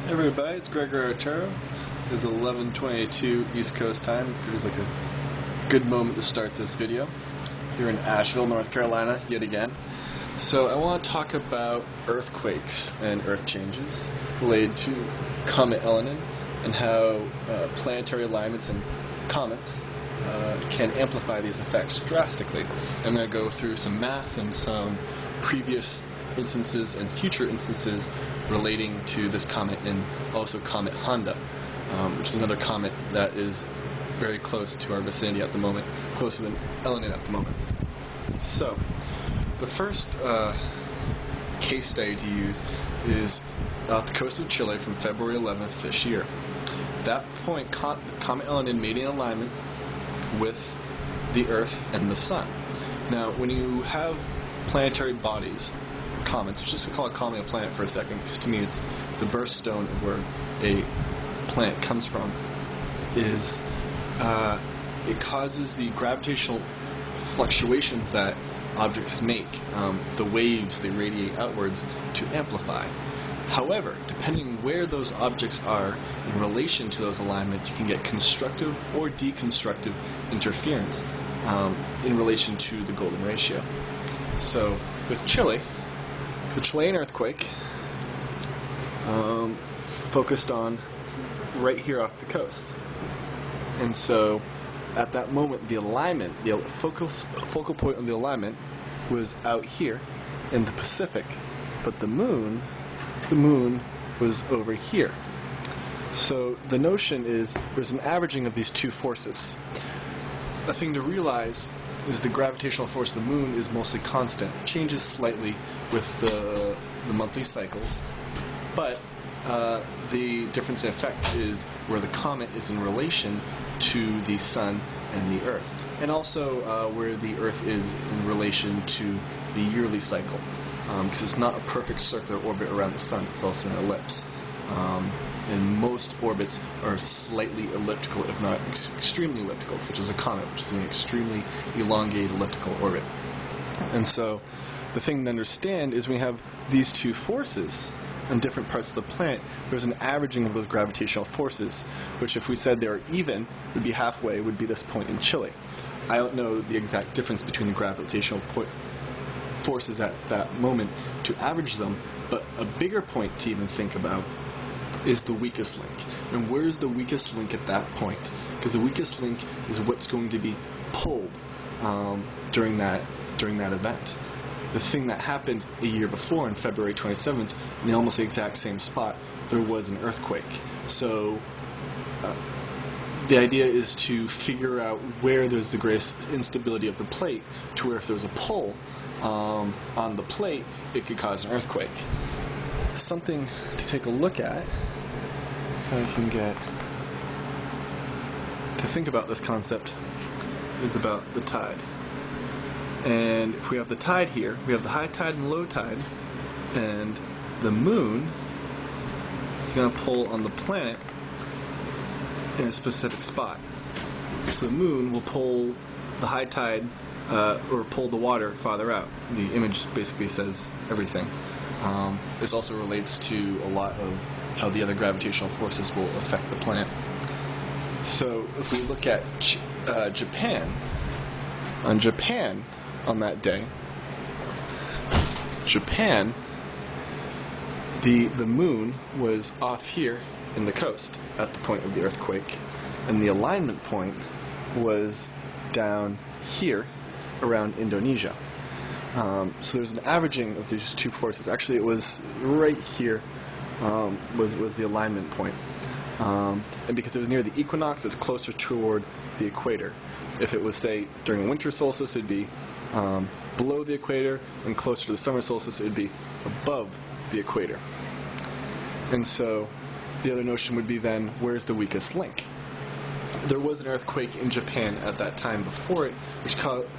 Hey everybody, it's Gregor Arturo. It's 11:22 East Coast time. Feels like a good moment to start this video here in Asheville, North Carolina, yet again. So I want to talk about earthquakes and earth changes related to Comet Elenin and how planetary alignments and comets can amplify these effects drastically. I'm going to go through some math and some previous instances and future instances relating to this comet and also Comet Honda, which is another comet that is very close to our vicinity at the moment, closer than Elenin at the moment. So, the first case study to use is off the coast of Chile from February 11th this year. At that point, Comet Elenin made an alignment with the Earth and the Sun. Now, when you have planetary bodies, comets, let's just call a comet a planet for a second, because to me it's the birthstone of where a planet comes from, is it causes the gravitational fluctuations that objects make, the waves they radiate outwards, to amplify. However, depending where those objects are in relation to those alignments, you can get constructive or deconstructive interference in relation to the golden ratio. So with Chile, the Chilean earthquake focused on right here off the coast. And so at that moment, the alignment, the focal point of the alignment was out here in the Pacific, but the moon was over here. So the notion is there's an averaging of these two forces. A thing to realize is the gravitational force of the moon is mostly constant. It changes slightly with the monthly cycles, but the difference in effect is where the comet is in relation to the sun and the Earth, and also where the Earth is in relation to the yearly cycle, because it's not a perfect circular orbit around the sun, it's also an ellipse. And most orbits are slightly elliptical, if not extremely elliptical, such as a comet, which is an extremely elongated elliptical orbit. And so the thing to understand is when we have these two forces on different parts of the planet, there's an averaging of those gravitational forces, which if we said they were even, would be halfway, would be this point in Chile. I don't know the exact difference between the gravitational forces at that moment to average them, but a bigger point to even think about is the weakest link. And where is the weakest link at that point? Because the weakest link is what's going to be pulled during that event. The thing that happened a year before, on February 27th, in almost the exact same spot, there was an earthquake. So the idea is to figure out where there's the greatest instability of the plate, to where if there's a pull on the plate, it could cause an earthquake. Something to take a look at, I can get to think about this concept, is about the tide. And if we have the tide here, we have the high tide and low tide, and the moon is going to pull on the planet in a specific spot. So the moon will pull the high tide, or pull the water farther out. The image basically says everything. This also relates to a lot of how the other gravitational forces will affect the planet. So if we look at Japan, on that day, Japan, the moon was off here in the coast at the point of the earthquake, and the alignment point was down here around Indonesia. So there's an averaging of these two forces. Actually, it was right here was the alignment point. And because it was near the equinox, it's closer toward the equator. If it was, say, during winter solstice, it'd be below the equator, and closer to the summer solstice, it'd be above the equator. And so the other notion would be then, where's the weakest link? There was an earthquake in Japan at that time before it, which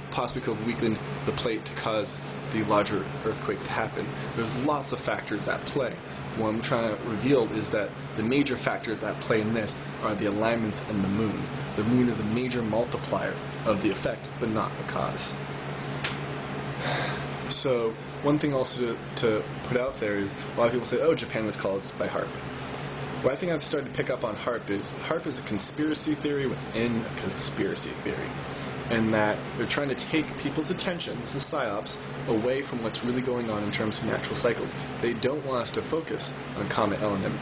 possibly could have weakened the plate to cause the larger earthquake to happen. There's lots of factors at play. What I'm trying to reveal is that the major factors at play in this are the alignments and the moon. The moon is a major multiplier of the effect, but not the cause. So one thing also to put out there is a lot of people say, oh, Japan was caused by HAARP. what I think I've started to pick up on HARP is a conspiracy theory within a conspiracy theory. And that they're trying to take people's attention, this is PSYOPs, away from what's really going on in terms of natural cycles. They don't want us to focus on Comet Elenin,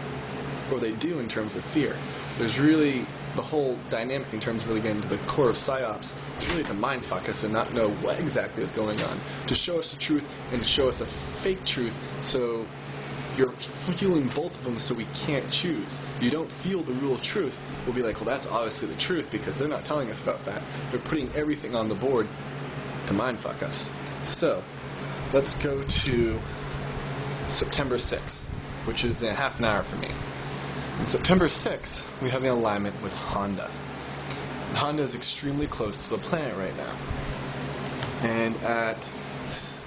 or they do in terms of fear. There's really the whole dynamic in terms of really getting to the core of PSYOPs is really to mindfuck us and not know what exactly is going on, to show us the truth and to show us a fake truth, so you're feeling both of them so we can't choose. You don't feel the real truth. We'll be like, well, that's obviously the truth because they're not telling us about that. They're putting everything on the board to mindfuck us. So, let's go to September 6th, which is in half an hour for me. On September 6th, we have an alignment with Honda. And Honda is extremely close to the planet right now. And at it's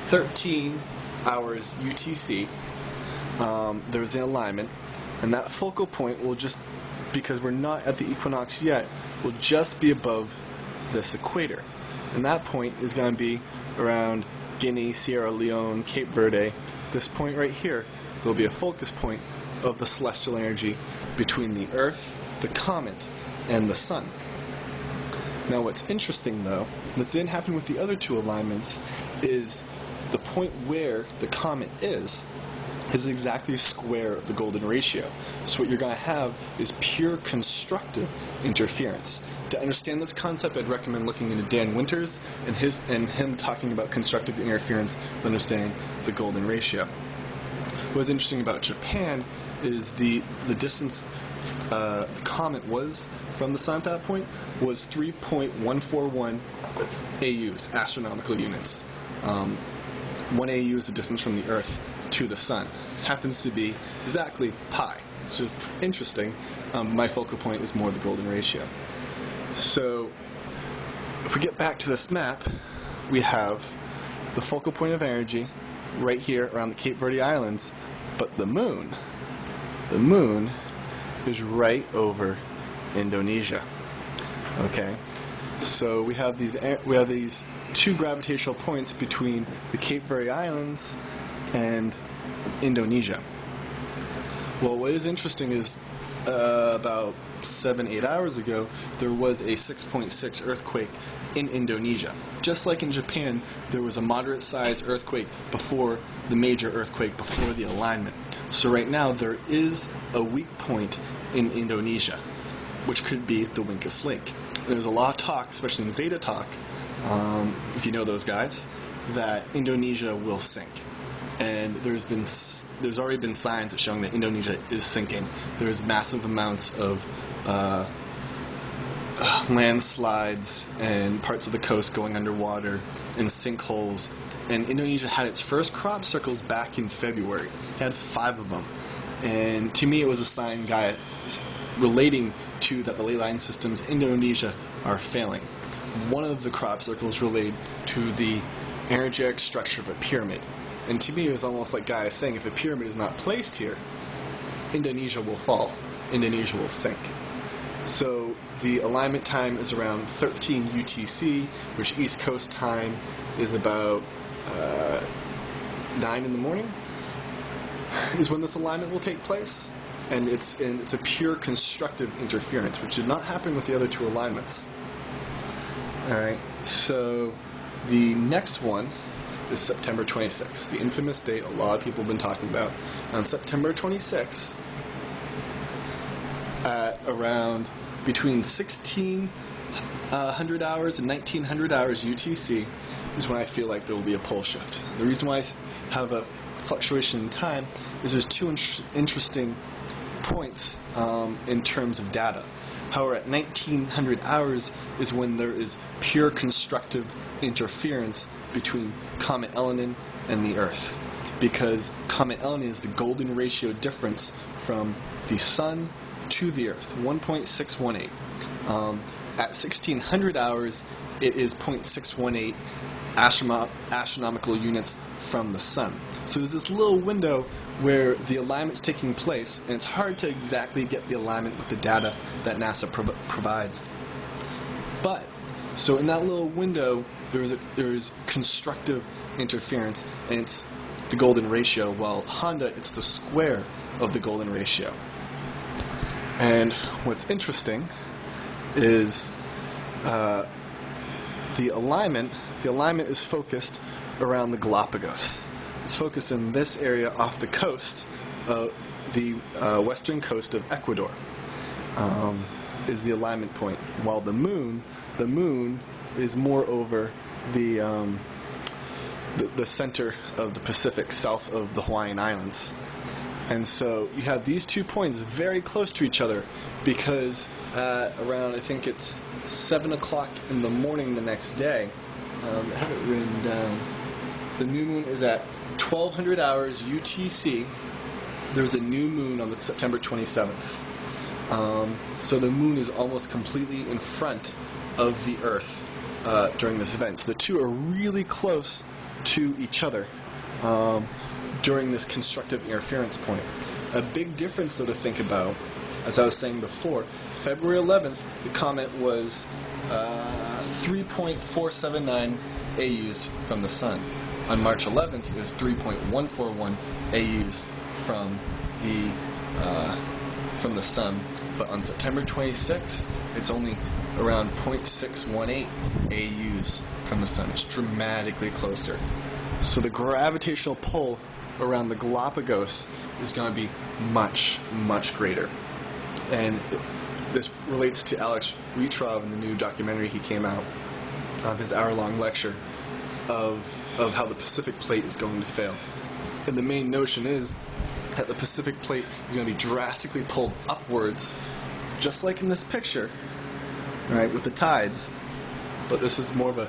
13 hours UTC, there's an alignment, and that focal point will just, because we're not at the equinox yet, will just be above this equator. And that point is going to be around Guinea, Sierra Leone, Cape Verde. This point right here, there'll be a focus point of the celestial energy between the Earth, the comet, and the Sun. Now what's interesting though, this didn't happen with the other two alignments, is the point where the comet is exactly square of the golden ratio. So what you're going to have is pure constructive interference. To understand this concept, I'd recommend looking into Dan Winters and him talking about constructive interference with understanding the golden ratio. What's interesting about Japan is the distance the comet was from the sun at that point was 3.141 AUs, astronomical units. 1 AU is the distance from the Earth to the Sun. Happens to be exactly pi. It's just interesting. My focal point is more the golden ratio. So, if we get back to this map, we have the focal point of energy right here around the Cape Verde Islands, but the moon is right over Indonesia. Okay? So we have these two gravitational points between the Cape Verde Islands and Indonesia. Well, what is interesting is about 7-8 hours ago, there was a 6.6 earthquake in Indonesia. Just like in Japan, there was a moderate-sized earthquake before the major earthquake, before the alignment. So right now, there is a weak point in Indonesia, which could be the Uakes Lake. There's a lot of talk, especially in Zeta Talk, if you know those guys, that Indonesia will sink. And there's already been signs showing that Indonesia is sinking. There's massive amounts of landslides and parts of the coast going underwater and sinkholes. And Indonesia had its first crop circles back in February. It had 5 of them. And to me, it was a sign, relating to that the ley line systems in Indonesia are failing. One of the crop circles related to the energetic structure of a pyramid. And to me, it was almost like guys saying, if a pyramid is not placed here, Indonesia will fall. Indonesia will sink. So the alignment time is around 13 UTC, which East Coast time is about 9 in the morning, is when this alignment will take place. And it's a pure constructive interference, which did not happen with the other two alignments. Alright, so the next one is September 26th, the infamous date a lot of people have been talking about. On September 26th, at around between 1600 hours and 1900 hours UTC, is when I feel like there will be a pole shift. The reason why I have a fluctuation in time is there's two interesting points in terms of data. However, at 1900 hours is when there is pure constructive interference between Comet Elenin and the Earth, because Comet Elenin is the golden ratio difference from the Sun to the Earth, 1.618. At 1600 hours, it is 0.618 astronomical units from the Sun. So there's this little window where the alignment's taking place, and it's hard to exactly get the alignment with the data that NASA provides. But, so in that little window, there's constructive interference, and it's the golden ratio, while Honda, it's the square of the golden ratio. And what's interesting is the alignment is focused around the Galapagos. It's focused in this area off the coast, the western coast of Ecuador, is the alignment point, while the moon is more over the center of the Pacific, south of the Hawaiian Islands. And so you have these 2 points very close to each other, because around, I think it's 7 o'clock in the morning the next day, I have it written down, the new moon is at 1200 hours UTC. There's a new moon on the September 27th. So the moon is almost completely in front of the Earth during this event. So the two are really close to each other during this constructive interference point. A big difference, though, to think about, as I was saying before, February 11th, the comet was 3.479 AUs from the Sun. On March 11th, it was 3.141 AUs from the Sun. But on September 26th, it's only around 0.618 AUs from the Sun. It's dramatically closer. So the gravitational pull around the Galapagos is going to be much, much greater. And this relates to Alex Wheatrov in the new documentary he came out, his hour-long lecture of how the Pacific Plate is going to fail. And the main notion is that the Pacific Plate is going to be drastically pulled upwards, just like in this picture, right, with the tides. But this is more of a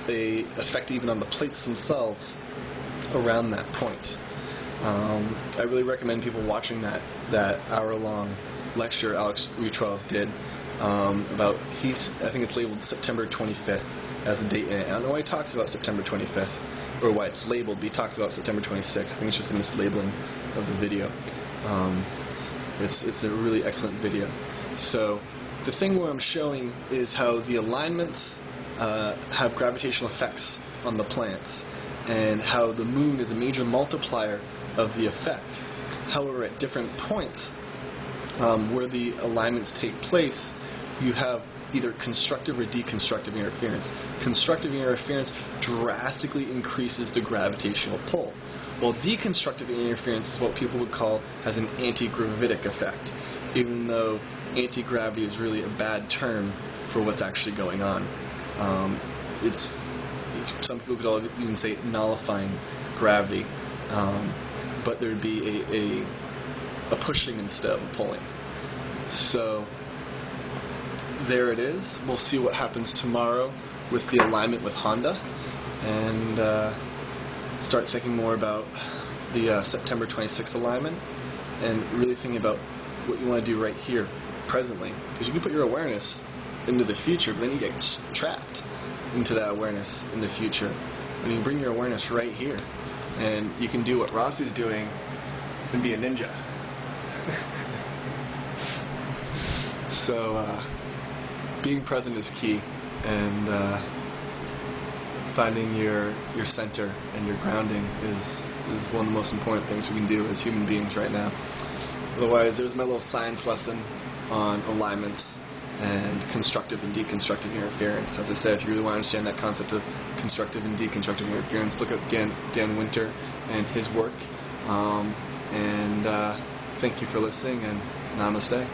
effect even on the plates themselves around that point. I really recommend people watching that hour-long lecture Alex Wheatrov did about, I think it's labeled September 25th as the date in it. I don't know why he talks about September 25th, or why it's labeled, but he talks about September 26th. I think it's just a mislabeling of the video. It's a really excellent video. So the thing where I'm showing is how the alignments have gravitational effects on the planets, and how the moon is a major multiplier of the effect. However, at different points where the alignments take place, you have either constructive or deconstructive interference. Constructive interference drastically increases the gravitational pull, while deconstructive interference is what people would call has an anti-gravitic effect, even though anti-gravity is really a bad term for what's actually going on. Some people could even say nullifying gravity, but there would be a pushing instead of a pulling. So there it is. We'll see what happens tomorrow with the alignment with Honda, and start thinking more about the September 26th alignment, and really thinking about what you want to do right here, presently. Because you can put your awareness into the future, but then you get trapped into that awareness in the future. And you bring your awareness right here, and you can do what Rossi's doing and be a ninja. So being present is key, and finding your center and your grounding is one of the most important things we can do as human beings right now. Otherwise, there's my little science lesson on alignments and constructive and deconstructive interference. As I said, if you really want to understand that concept of constructive and deconstructive interference, look up Dan Winter and his work. Thank you for listening, and namaste.